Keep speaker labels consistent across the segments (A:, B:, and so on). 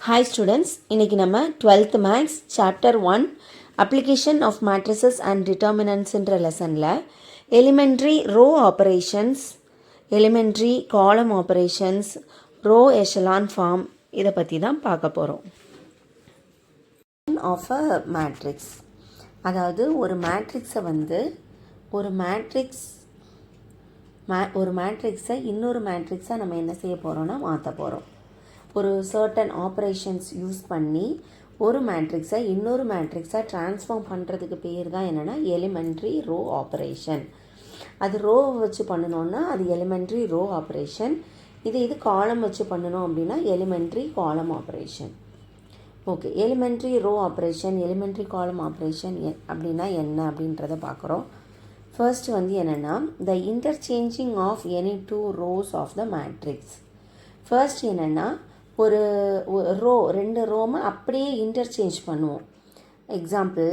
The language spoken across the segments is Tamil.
A: Hi students, இன்னைக்கு நம்ம 12th Maths Chapter 1 Application of Matrices and Determinants என்ற லெசனில் Elementary Row Operations, Elementary Column Operations, Row Echelon Form இதை பற்றி தான் பார்க்க போகிறோம். Of a matrix, அதாவது ஒரு மேட்ரிக்ஸை ஒரு மேட்ரிக்ஸை இன்னொரு மேட்ரிக்ஸாக நம்ம என்ன செய்ய போகிறோம்னா மாற்ற போகிறோம். ஒரு சர்டன் ஆப்ரேஷன்ஸ் யூஸ் பண்ணி ஒரு மேட்ரிக்ஸை இன்னொரு மேட்ரிக்ஸாக ட்ரான்ஸ்ஃபார்ம் பண்ணுறதுக்கு பேர் தான் என்னென்னா எலிமெண்ட்ரி ரோ ஆப்ரேஷன். அது ரோவை வச்சு பண்ணணுன்னா அது எலிமெண்ட்ரி ரோ ஆப்ரேஷன். இது காலம் வச்சு பண்ணணும் அப்படின்னா elementary column operation. Okay, elementary row operation, elementary column operation அப்படின்னா என்ன அப்படின்றத பார்க்குறோம். ஃபர்ஸ்ட் என்னென்னா the interchanging of any two rows of the matrix. First என்னென்னா ஒரு ரெண்டு ரோமை அப்படியே இன்டர்சேஞ்ச் பண்ணுவோம். எக்ஸாம்பிள்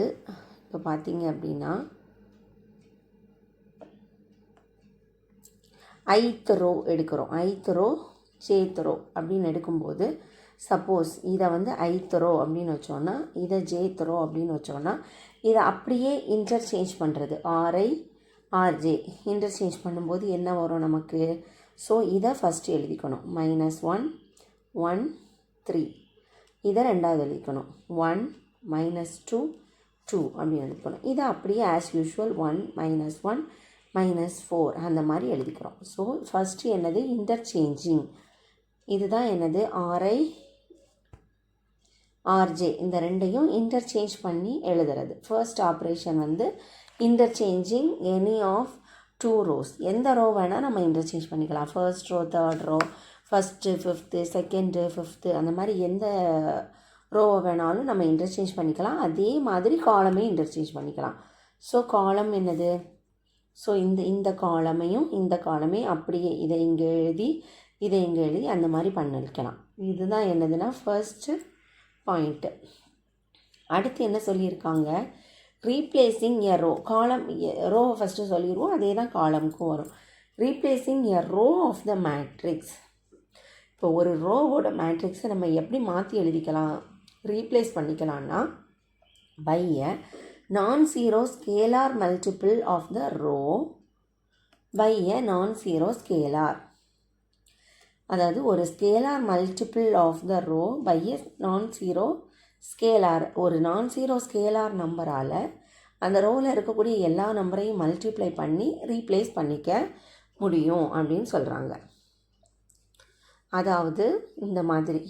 A: இப்போ பார்த்தீங்க அப்படின்னா ஐத் ரோ எடுக்கிறோம். ஐத் ரோ ஜேத் ரோ அப்படின்னு எடுக்கும்போது சப்போஸ் இதை ஐத் ரோ அப்படின்னு வச்சோன்னா இதை ஜேத் ரோ அப்படின்னு வச்சோன்னா இதை அப்படியே இன்டர்சேஞ்ச் பண்ணுறது ஆர்ஐ ஆர்ஜே இன்டர்சேஞ்ச் பண்ணும்போது என்ன வரும் நமக்கு? ஸோ இதை ஃபஸ்ட்டு எழுதிக்கணும். -1 1 3. இதை ரெண்டாவது எழுதிக்கணும். 1 -2 2 அப்படின்னு எழுதிக்கணும். இதை அப்படியே ஆஸ் யூஷுவல் 1 -1 -4 அந்த மாதிரி எழுதிக்கிறோம். ஸோ ஃபஸ்ட்டு என்னது இன்டர்சேஞ்சிங். இதுதான் என்னது ஆர்ஐ ஆர்ஜே இந்த ரெண்டையும் இன்டர்சேஞ்ச் பண்ணி எழுதுறது. First operation interchanging any of two rows. எந்த ரோ வேணால் நம்ம இன்டர்சேஞ்ச் பண்ணிக்கலாம். First row, third row, first fifth, second fifth அந்த மாதிரி எந்த ரோவை வேணாலும் நம்ம இன்டர்சேஞ்ச் பண்ணிக்கலாம். அதே மாதிரி காலமே இன்டர்சேஞ்ச் பண்ணிக்கலாம். ஸோ காலம் என்னது? ஸோ இந்த காலமையும் இந்த காலமையும் அப்படியே இதை இங்கே எழுதி இதை இங்கே எழுதி அந்த மாதிரி பண்ணிக்கலாம். இதுதான் என்னதுன்னா ஃபர்ஸ்ட்டு பாயிண்ட்டு. அடுத்து என்ன சொல்லியிருக்காங்க? Replacing a row. காலம் ரோவை ஃபஸ்ட்டு சொல்லிடுவோம், அதே தான் காலமுக்கும் வரும். Replacing a row of the matrix. இப்போ ஒரு ரோவோட மேட்ரிக்ஸை நம்ம எப்படி மாற்றி எழுதிக்கலாம், ரீப்ளேஸ் பண்ணிக்கலாம்னா by a non-zero scalar multiple of the row by a non-zero scalar. அதாவது ஒரு scalar multiple of the row by a non-zero scalar. ஒரு non-zero ஸ்கேலார் நம்பரால் அந்த ரோவில் இருக்கக்கூடிய எல்லா நம்பரையும் மல்டிப்ளை பண்ணி ரீப்ளேஸ் பண்ணிக்க முடியும் அப்படின்னு சொல்கிறாங்க. அதாவது இந்த மாதிரி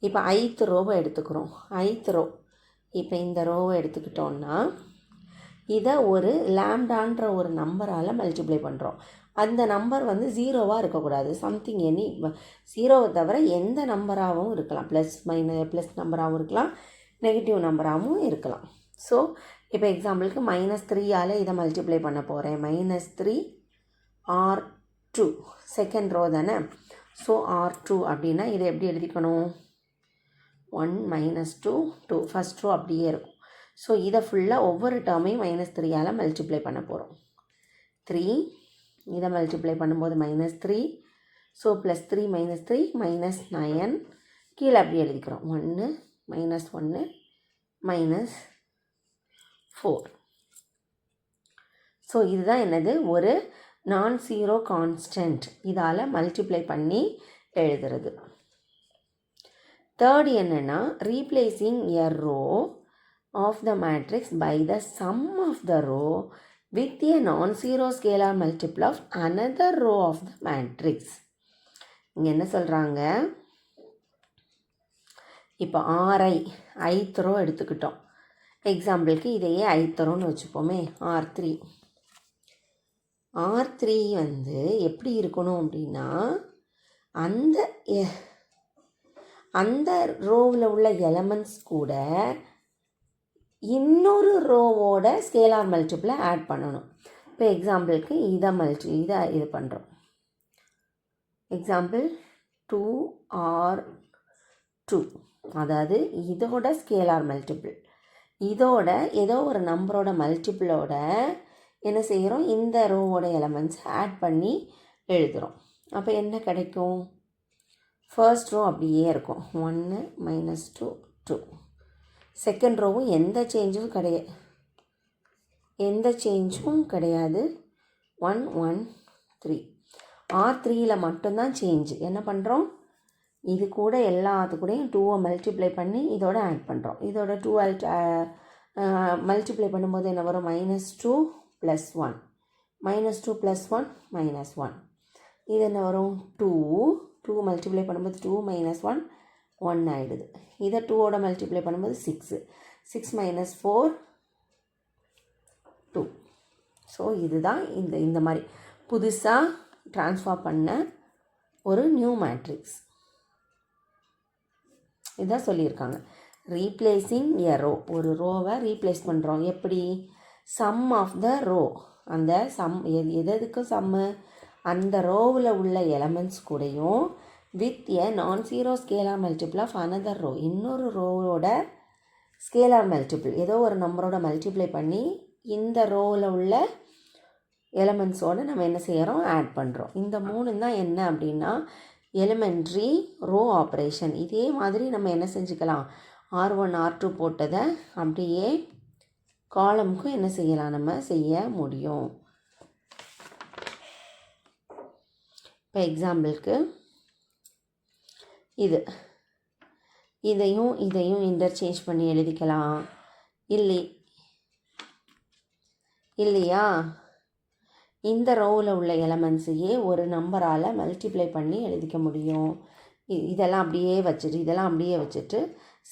A: இப்போ ஐத் ரோவை எடுத்துக்கிறோம். ஐத் ரோ இப்போ இந்த ரோவை எடுத்துக்கிட்டோன்னா இதை ஒரு லாம்டான்ற ஒரு நம்பரால் மல்டிப்ளை பண்ணுறோம். அந்த நம்பர் ஜீரோவாக இருக்கக்கூடாது. சம்திங் எனி ஜீரோவை தவிர எந்த நம்பராகவும் இருக்கலாம். ப்ளஸ் நம்பராகவும் இருக்கலாம், நெகட்டிவ் நம்பராகவும் இருக்கலாம். ஸோ இப்போ எக்ஸாம்பிளுக்கு -3ஆல் இதை மல்டிப்ளை பண்ண போகிறேன். -3 R2 செகண்ட் ரோ தானே. ஸோ R2 அப்படின்னா இதை எப்படி எழுதிக்கணும்? 1 -2 2 ஃபஸ்ட் ரோ அப்படியே இருக்கும். ஸோ இதை ஃபுல்லாக ஒவ்வொரு டேர்மையும் -3ஆல் மல்டிப்ளை பண்ண போகிறோம். 3 இதை மல்டிப்ளை பண்ணும்போது -3. ஸோ +3 -3 -9 கீழே அப்படி எழுதிக்கிறோம். 1 -1 -4. ஸோ இதுதான் என்னது? ஒரு non-zero கான்ஸ்டன்ட். இதால் மல்டிப்ளை பண்ணி எழுதுறது. தேர்ட் என்னென்னா replacing a row of the matrix by the sum of the row with a non-zero scalar multiple of another row of the matrix. இங்கே என்ன சொல்கிறாங்க? இப்போ ஐத் ரோ எடுத்துக்கிட்டோம். எக்ஸாம்பிளுக்கு இதையே ஐத் ரோன்னு வச்சுப்போமே. R3 எப்படி இருக்கணும் அப்படின்னா அந்த ரோவில் உள்ள எலமெண்ட்ஸ் கூட இன்னொரு ரோவோட ஸ்கேலார் மல்டிப்பிளை ஆட் பண்ணணும். இப்போ எக்ஸாம்பிளுக்கு இதை இது பண்ணுறோம். எக்ஸாம்பிள் 2R2 அதாவது இதோட ஸ்கேலார் மல்டிப்பிள் இதோட ஏதோ ஒரு நம்பரோட மல்டிப்பிளோட என்ன செய்கிறோம்? இந்த ரோவோட எலமெண்ட்ஸ் ஆட் பண்ணி எழுதுகிறோம். அப்போ என்ன கிடைக்கும்? ஃபர்ஸ்ட் ரோ அப்படியே இருக்கும். 1 -2 2. செகண்ட் ரோவும் எந்த சேஞ்சும் கிடையாது. 1 1 3. R3யில் மட்டும்தான் சேஞ்சு. என்ன பண்ணுறோம், இது கூட எல்லாத்துக்கூடையும் 2 மல்டிப்ளை பண்ணி இதோட ஆட் பண்ணுறோம். இதோட 2 மல்டிப்ளை பண்ணும்போது என்ன வரும், -2 + 1 -2 + 1 -1. இது என்ன வரும், 2 மல்டிப்ளை பண்ணும்போது 2 - 1 1 ஆகிடுது. இதை 2ஓட மல்டிப்ளை பண்ணும்போது 6 - 4 2. ஸோ இதுதான் இந்த மாதிரி புதுசாக ட்ரான்ஸ்ஃபார் பண்ண ஒரு நியூ மேட்ரிக்ஸ். இதான் சொல்லியிருக்காங்க. ரீப்ளேஸிங் எ ரோ, ஒரு ரோவை ரீப்ளேஸ் பண்ணுறோம். எப்படி, சம் ஆஃப் த ரோ, அந்த சம் எதுக்கும் சம்மு, அந்த ரோவில் உள்ள எலமெண்ட்ஸ் கூடயும் with a non zero scalar multiple of another row, இன்னொரு ரோவோட ஸ்கேலார் மல்டிபிள், ஏதோ ஒரு நம்பரோட மல்டிப்ளை பண்ணி இந்த ரோவில் உள்ள எலமெண்ட்ஸோடு நம்ம என்ன செய்கிறோம், ஆட் பண்ணுறோம். இந்த 3 தான் என்ன அப்படின்னா எலிமெண்ட்ரி ரோ ஆப்ரேஷன். இதே மாதிரி நம்ம என்ன செஞ்சுக்கலாம், R1 R2 போட்டதை அப்படியே காலமுக்கும் என்ன செய்யலாம், நம்ம செய்ய முடியும். இப்போ எக்ஸாம்பிளுக்கு இதையும் இன்டர்சேஞ்ச் பண்ணி எழுதிக்கலாம் இல்லையா. இந்த ரோவில் உள்ள எலமெண்ட்ஸையே ஒரு நம்பரால் மல்டிப்ளை பண்ணி எழுதிக்க முடியும். இதெல்லாம் அப்படியே வச்சுட்டு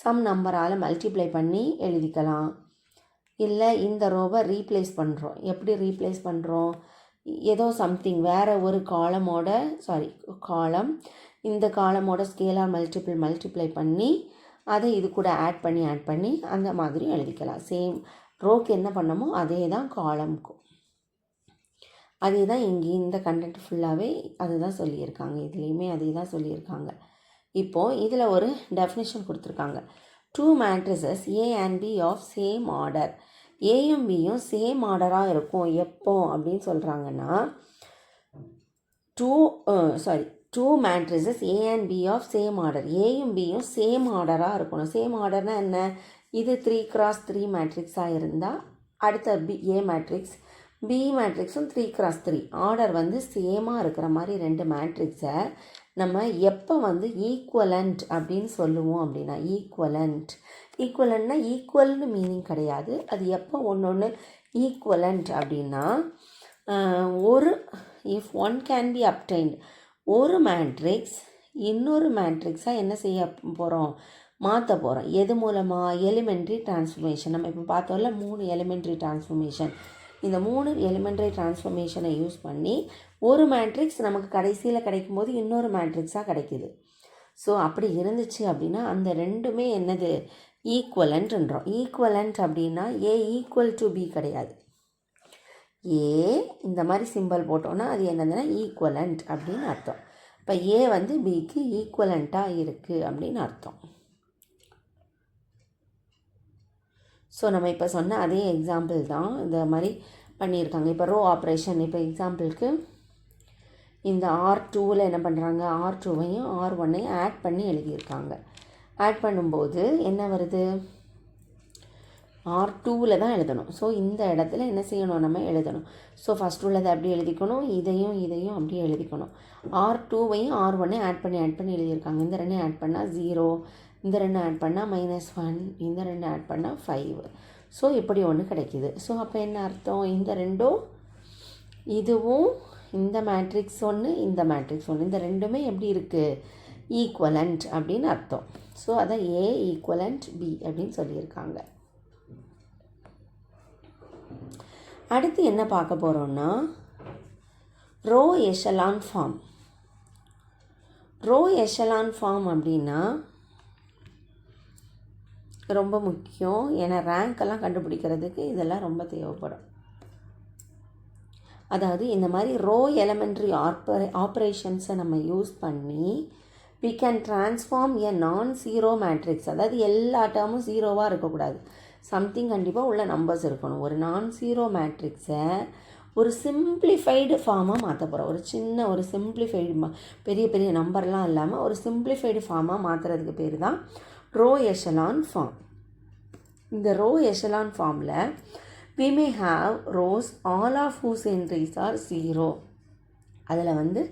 A: சம் நம்பரால் மல்டிப்ளை பண்ணி எழுதிக்கலாம். இல்லை இந்த ரோவை ரீப்ளேஸ் பண்ணுறோம். எப்படி ரீப்ளேஸ் பண்ணுறோம், ஏதோ சம்திங் வேறு ஒரு காலம் இந்த காலமோட ஸ்கேலார் மல்டிப்ளை பண்ணி அதை இது கூட ஆட் பண்ணி அந்த மாதிரி எழுதிக்கலாம். சேம் ரோக்கு என்ன பண்ணமோ அதே தான் காலமுக்கும். அதே தான் இங்கே இந்த கண்டென்ட் ஃபுல்லாகவே அதுதான் சொல்லியிருக்காங்க. இதுலேயுமே அதே தான் சொல்லியிருக்காங்க. இப்போது இதில் ஒரு டெஃபினிஷன் கொடுத்துருக்காங்க. 2 matrices A and B of same order. ஏயும் பியும் சேம் ஆர்டராக இருக்கும் எப்போ அப்படின்னு சொல்கிறாங்கன்னா, 2 matrices A and B of same order. ஏயும் பியும் சேம் ஆர்டராக இருக்கணும். சேம் ஆர்டர்னால் என்ன, இது 3x3 மேட்ரிக்ஸாக இருந்தால் அடுத்த A matrix, B மேட்ரிக்ஸும் 3x3 order சேமாக இருக்கிற மாதிரி 2 மேட்ரிக்ஸை நம்ம எப்போ ஈக்குவலண்ட் அப்படின்னு சொல்லுவோம் அப்படின்னா, ஈக்குவலண்ட்னா ஈக்குவல்னு மீனிங் கிடையாது. அது எப்போ ஒன்று ஈக்குவலண்ட் அப்படின்னா, if one can be obtained, ஒரு மேட்ரிக்ஸ் இன்னொரு மேட்ரிக்ஸாக என்ன செய்ய போகிறோம், மாற்ற போகிறோம். எது மூலமாக, எலிமெண்ட்ரி டிரான்ஸ்ஃபர்மேஷன். நம்ம இப்போ பார்த்தோம்ல 3 எலிமெண்ட்ரி டிரான்ஸ்ஃபர்மேஷன். இந்த 3 எலிமெண்ட்ரி டிரான்ஸ்ஃபர்மேஷனை யூஸ் பண்ணி ஒரு மேட்ரிக்ஸ் நமக்கு கடைசியில் கிடைக்கும்போது இன்னொரு மேட்ரிக்ஸாக கிடைக்குது. ஸோ அப்படி இருந்துச்சு அப்படின்னா அந்த ரெண்டுமே என்னது, ஈக்குவலண்ட்ன்றோம். ஈக்குவலண்ட் அப்படின்னா A = B கிடையாது. ஏ இந்த மாதிரி சிம்பிள் போட்டோன்னா அது என்னதுன்னா ஈக்குவலண்ட் அப்படின்னு அர்த்தம். இப்போ ஏ பிக்கு ஈக்குவலண்ட்டாக இருக்குது அப்படின்னு அர்த்தம். ஸோ நம்ம இப்போ சொன்ன அதே எக்ஸாம்பிள் தான் இந்த மாதிரி பண்ணியிருக்காங்க. இப்போ ரோ ஆப்ரேஷன், இப்போ எக்ஸாம்பிளுக்கு இந்த R2வில் என்ன பண்ணுறாங்க, R2வையும் R1ஐயும் ஆட் பண்ணி எழுதியிருக்காங்க. ஆட் பண்ணும்போது என்ன வருது, R2வில் தான் எழுதணும். ஸோ இந்த இடத்துல என்ன செய்யணும், நம்ம எழுதணும். ஸோ ஃபஸ்ட் உள்ளதை அப்படி எழுதிக்கணும், இதையும் அப்படியே எழுதிக்கணும். R2வையும் R1ஐயும் ஆட் பண்ணி எழுதியிருக்காங்க. இந்த 2 ஆட் பண்ணால் 0, இந்த 2 ஆட் பண்ணால் -1, இந்த 2 ஆட் பண்ணால் 5. ஸோ இப்படி ஒன்று கிடைக்கிது. ஸோ அப்போ என்ன அர்த்தம், இந்த ரெண்டும், இதுவும் இந்த மேட்ரிக்ஸ் ஒன்று, இந்த மேட்ரிக்ஸ் ஒன்று, இந்த ரெண்டுமே எப்படி இருக்குது, ஈக்குவலண்ட் அப்படின்னு அர்த்தம். ஸோ அதை A ஈக்குவலண்ட் B அப்படின்னு சொல்லியிருக்காங்க. அடுத்து என்ன பார்க்க போகிறோம்னா, row echelon form. Row echelon form அப்படின்னா ரொம்ப முக்கியம். ஏன்னா ரேங்க்கெல்லாம் கண்டுபிடிக்கிறதுக்கு இதெல்லாம் ரொம்ப தேவைப்படும். அதாவது இந்த மாதிரி ரோ எலிமெண்ட்ரி ஆப்ரேஷன்ஸை நம்ம யூஸ் பண்ணி we can transform a non-zero matrix. அதாவது எல்லா டேர்மும் ஜீரோவாக இருக்கக்கூடாது, சம்திங் கண்டிப்பாக உள்ள நம்பர்ஸ் இருக்கணும். ஒரு நான் ஜீரோ மேட்ரிக்ஸை ஒரு சிம்பிளிஃபைடு ஃபார்மாக மாற்ற போகிறோம். ஒரு சின்ன ஒரு சிம்பிளிஃபைடு பெரிய பெரிய நம்பர்லாம் இல்லாமல் ஒரு சிம்பிளிஃபைடு ஃபார்மாக மாற்றுறதுக்கு பேர் தான் ரோ எஷலான் ஃபார்ம். இந்த ரோ எஷலான் ஃபார்மில் we may have rows all of whose entries are 0. அதில் வந்து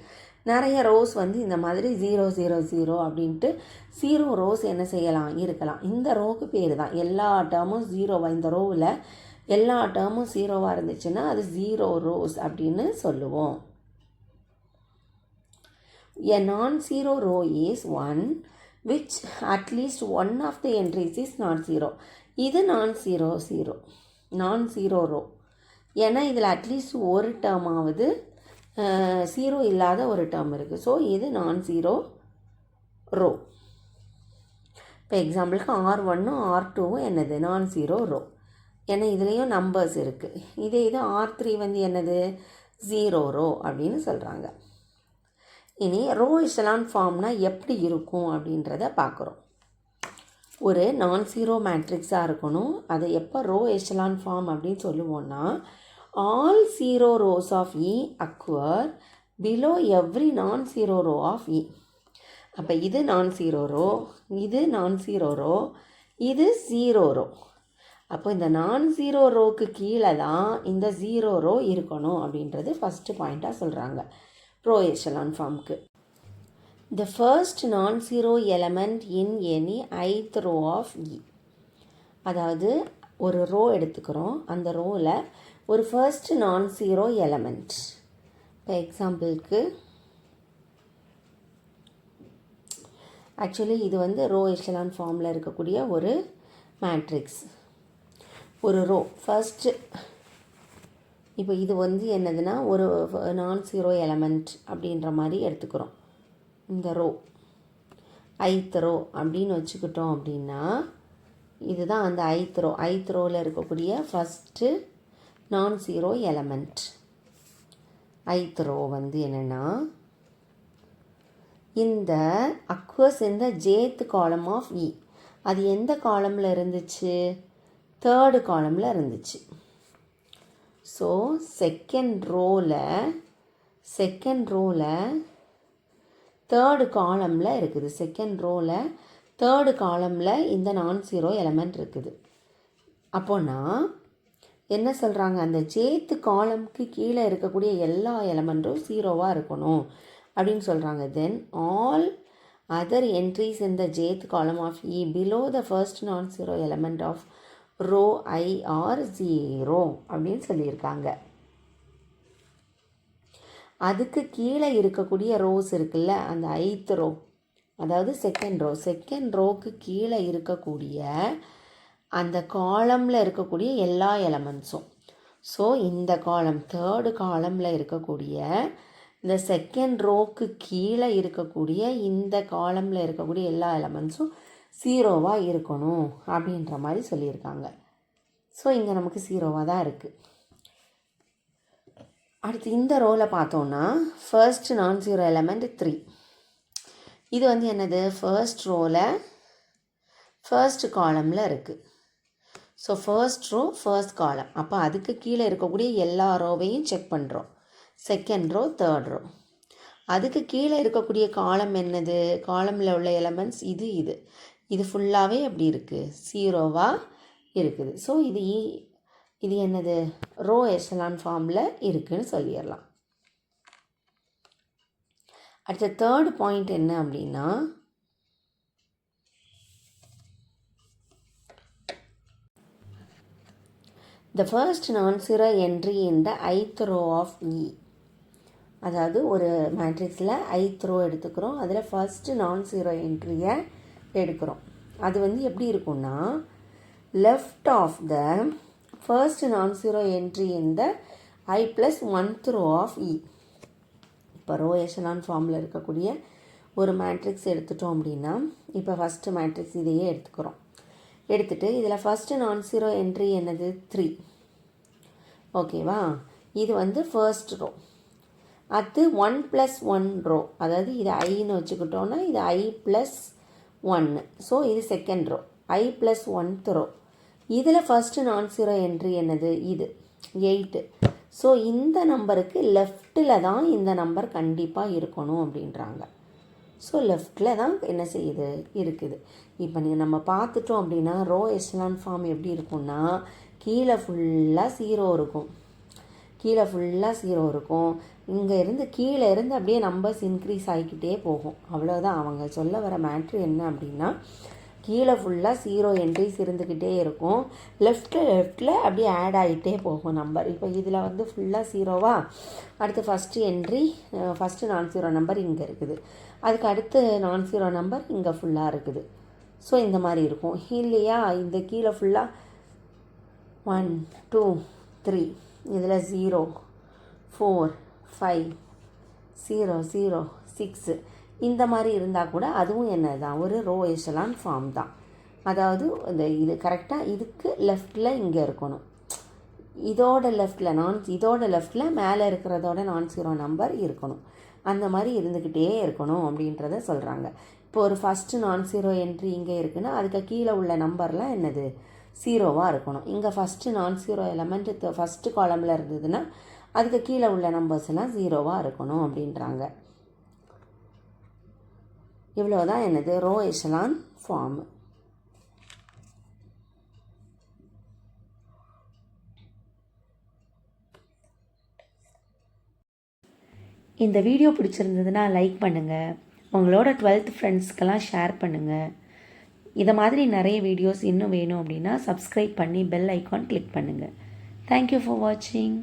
A: நிறைய ரோஸ் வந்து இந்த மாதிரி 0 0 0 அப்படின்ட்டு 0 ரோஸ் என்ன செய்யலாம் இருக்கலாம். இந்த ரோவுக்கு பேர் தான் எல்லா டேர்மும் 0. இந்த ரோவில் எல்லா டேர்மும் 0வாக இருந்துச்சுன்னா அது 0 ரோஸ் அப்படின்னு சொல்லுவோம். A non-zero row is one which at least one of the entries is not 0. இது non-zero row. ஏன்னா இதில் அட்லீஸ்ட் ஒரு டேர்மாவது 0 இல்லாத ஒரு டேர்ம் இருக்குது. ஸோ இது non-zero row. இப்போ எக்ஸாம்பிளுக்கு R1 R2 என்னது non-zero row. ஏன்னா இதுலேயும் நம்பர்ஸ் இருக்குது. இது R3 வந்து என்னது 0 row அப்படின்னு சொல்கிறாங்க. இனி ரோ எஷலான் ஃபார்ம்னால் எப்படி இருக்கும் அப்படின்றத பார்க்குறோம். ஒரு நான்-ஜீரோ மேட்ரிக்ஸாக இருக்கணும். அதை எப்போ ரோ எஷலான் ஃபார்ம் அப்படின்னு சொல்லுவோன்னா all 0 rows of E occur below every non-zero row of E. அப்போ இது non-zero row, இது non-zero row, இது 0 row. அப்போ இந்த non-zero rowக்கு கீழே தான் இந்த 0 row இருக்கணும் அப்படின்றது ஃபஸ்ட்டு பாயிண்ட்டாக சொல்கிறாங்க ரோ எஷலான் ஃபார்முக்கு. The first non-zero element in any ith row of E. அதாவது ஒரு ரோ எடுத்துக்கிறோம். அந்த ரோவில் ஒரு ஃபர்ஸ்ட் non-zero எலமெண்ட். இப்போ எக்ஸாம்பிளுக்கு ஆக்சுவலி இது வந்து ரோ எஷலான் ஃபார்மில் இருக்கக்கூடிய ஒரு மேட்ரிக்ஸ். ஒரு ரோ ஃபர்ஸ்ட்டு இப்போ இது வந்து என்னதுன்னா ஒரு நான்-zero எலமெண்ட் அப்படின்ற மாதிரி எடுத்துக்கிறோம். இந்த ரோ ஐத் ரோ அப்படின்னு வச்சுக்கிட்டோம் அப்படின்னா இதுதான் அந்த ஐத் ரோவில் இருக்கக்கூடிய ஃபஸ்ட்டு நான்-zero எலமெண்ட். ஐத் ரோ வந்து என்னென்னா இந்த அக்வஸ் இந்த ஜேத் காலம் ஆஃப் இ. அது எந்த காலமில் இருந்துச்சு? தேர்டு காலமில் இருந்துச்சு. ஸோ செகண்ட் ரோவில் தேர்டு காலமில் இருக்குது. செகண்ட் ரோவில் தேர்டு காலமில் இந்த நான்-zero எலமெண்ட் இருக்குது. அப்போனா என்ன சொல்கிறாங்க? அந்த ஜேத்து காலம்க்கு கீழே இருக்கக்கூடிய எல்லா எலமெண்ட்டும் 0வாக இருக்கணும் அப்படின்னு சொல்கிறாங்க. Then all other entries in the jth column of E below the first nonzero element of row I are 0 அப்படின்னு சொல்லியிருக்காங்க. அதுக்கு கீழே இருக்கக்கூடிய ரோஸ் இருக்குல்ல, அந்த ஐத் ரோ, அதாவது செகண்ட் ரோக்கு கீழே இருக்கக்கூடிய அந்த காலமில் இருக்கக்கூடிய எல்லா எலமெண்ட்ஸும். ஸோ இந்த காலம் தேர்டு காலமில் இருக்கக்கூடிய இந்த செகண்ட் ரோக்கு கீழே இருக்கக்கூடிய இந்த காலமில் இருக்கக்கூடிய எல்லா எலமெண்ட்ஸும் 0வாக இருக்கணும் அப்படின்ற மாதிரி சொல்லியிருக்காங்க. ஸோ இங்கே நமக்கு 0வாக தான் இருக்குது. அடுத்து இந்த ரோவில் பார்த்தோன்னா ஃபர்ஸ்ட் நான்-zero எலமெண்ட் 3. இது வந்து என்னது? ஃபர்ஸ்ட் ரோவில் ஃபர்ஸ்ட் காலமில் இருக்குது. So first row first column. அப்போ அதுக்கு கீழே இருக்கக்கூடிய எல்லா ரோவையும் செக் பண்ணுறோம். Second row third row. அதுக்கு கீழே இருக்கக்கூடிய காலம் என்னது? காலமில் உள்ள எலமெண்ட்ஸ் இது ஃபுல்லாகவே அப்படி இருக்குது, 0வாக இருக்குது. ஸோ இது என்னது? ரோ எஷலான் ஃபார்மில் இருக்குதுன்னு சொல்லிடலாம். அடுத்த தேர்ட் பாயிண்ட் என்ன அப்படின்னா the first non-zero entry in the ith row of E. அதாவது ஒரு மேட்ரிக்ஸில் ஐத் ரோ எடுத்துக்கிறோம். அதில் ஃபர்ஸ்ட்டு நான்-zero என்ட்ரியை எடுக்கிறோம். அது வந்து எப்படி இருக்கும்னா left of the first nonzero entry in the I + 1th row of E. இப்போ ரோ எஷலான் ஃபார்மில் இருக்கக்கூடிய ஒரு மேட்ரிக்ஸ் எடுத்துட்டோம் அப்படின்னா இப்போ ஃபஸ்ட்டு மேட்ரிக்ஸ் இதையே எடுத்துக்கிறோம். எடுத்துகிட்டு இதில் ஃபஸ்ட்டு நான்-zero என்ட்ரி என்னது? 3. ஓகேவா? இது வந்து ஃபர்ஸ்ட் ரோ. அது 1 + 1 ரோ, அதாவது இது ஐன்னு வச்சுக்கிட்டோன்னா இது I + 1. ஸோ இது second row, I + 1th row. இதில் ஃபஸ்ட்டு நான்-zero என்ட்ரி என்னது? இது 8. ஸோ இந்த நம்பருக்கு லெஃப்ட்டில் தான் இந்த நம்பர் கண்டிப்பாக இருக்கணும் அப்படின்றாங்க. ஸோ லெஃப்ட்டில் தான் என்ன செய்யுது இருக்குது. இப்போ நம்ம பார்த்துட்டோம் அப்படின்னா ரோ எச்சலான் ஃபார்ம் எப்படி இருக்கும்னா கீழே ஃபுல்லாக 0 இருக்கும். கீழே ஃபுல்லாக 0 இருக்கும். இங்கே இருந்து கீழே இருந்து அப்படியே நம்பர்ஸ் இன்க்ரீஸ் ஆகிக்கிட்டே போகும். அவ்வளோதான் அவங்க சொல்ல வர மேட்ரு என்ன அப்படின்னா கீழே ஃபுல்லாக 0 என்ட்ரிஸ் இருந்துக்கிட்டே இருக்கும். லெஃப்ட்டில் அப்படியே ஆட் ஆகிட்டே போகும் நம்பர். இப்போ இதில் வந்து ஃபுல்லாக 0வா, அடுத்து ஃபஸ்ட்டு என்ட்ரி ஃபஸ்ட்டு நான்-0 நம்பர் இங்கே இருக்குது, அதுக்கு அடுத்து நான்-0 நம்பர் இங்கே ஃபுல்லாக இருக்குது. ஸோ இந்த மாதிரி இருக்கும் இல்லையா. இந்த கீழே ஃபுல்லாக 1 2 3 இதில் 0 4 5 0 0 6 இந்த மாதிரி இருந்தால் கூட அதுவும் என்ன தான் ஒரு ரோ எச்சலான் ஃபார்ம் தான். அதாவது இது கரெக்டாக இதுக்கு லெஃப்டில் இங்கே இருக்கணும். இதோட லெஃப்டில் மேலே இருக்கிறதோட நான்-0 நம்பர் இருக்கணும். அந்த மாதிரி இருந்துக்கிட்டே இருக்கணும் அப்படின்றத சொல்கிறாங்க. இப்போ ஒரு ஃபஸ்ட்டு நான்-0 என்ட்ரி இங்கே இருக்குன்னா அதுக்கு கீழே உள்ள நம்பர்லாம் என்னது 0வாக இருக்கணும். இங்கே ஃபஸ்ட்டு நான்-0 எலமெண்ட் ஃபஸ்ட்டு காலமில் இருந்ததுன்னா அதுக்கு கீழே உள்ள நம்பர்ஸ் எல்லாம் 0வாக இருக்கணும் அப்படின்றாங்க. இவ்வளோதான் என்னது ரோ எச்சலான் ஃபார்ம். இந்த வீடியோ பிடிச்சிருந்ததுன்னா லைக் பண்ணுங்கள், உங்களோட 12th ஃப்ரெண்ட்ஸ்க்கெல்லாம் ஷேர் பண்ணுங்கள். இதை மாதிரி நிறைய வீடியோஸ் இன்னும் வேணும் அப்படின்னா சப்ஸ்கிரைப் பண்ணி பெல் ஐக்கான் கிளிக் பண்ணுங்கள். தேங்க்யூ ஃபார் வாட்சிங்.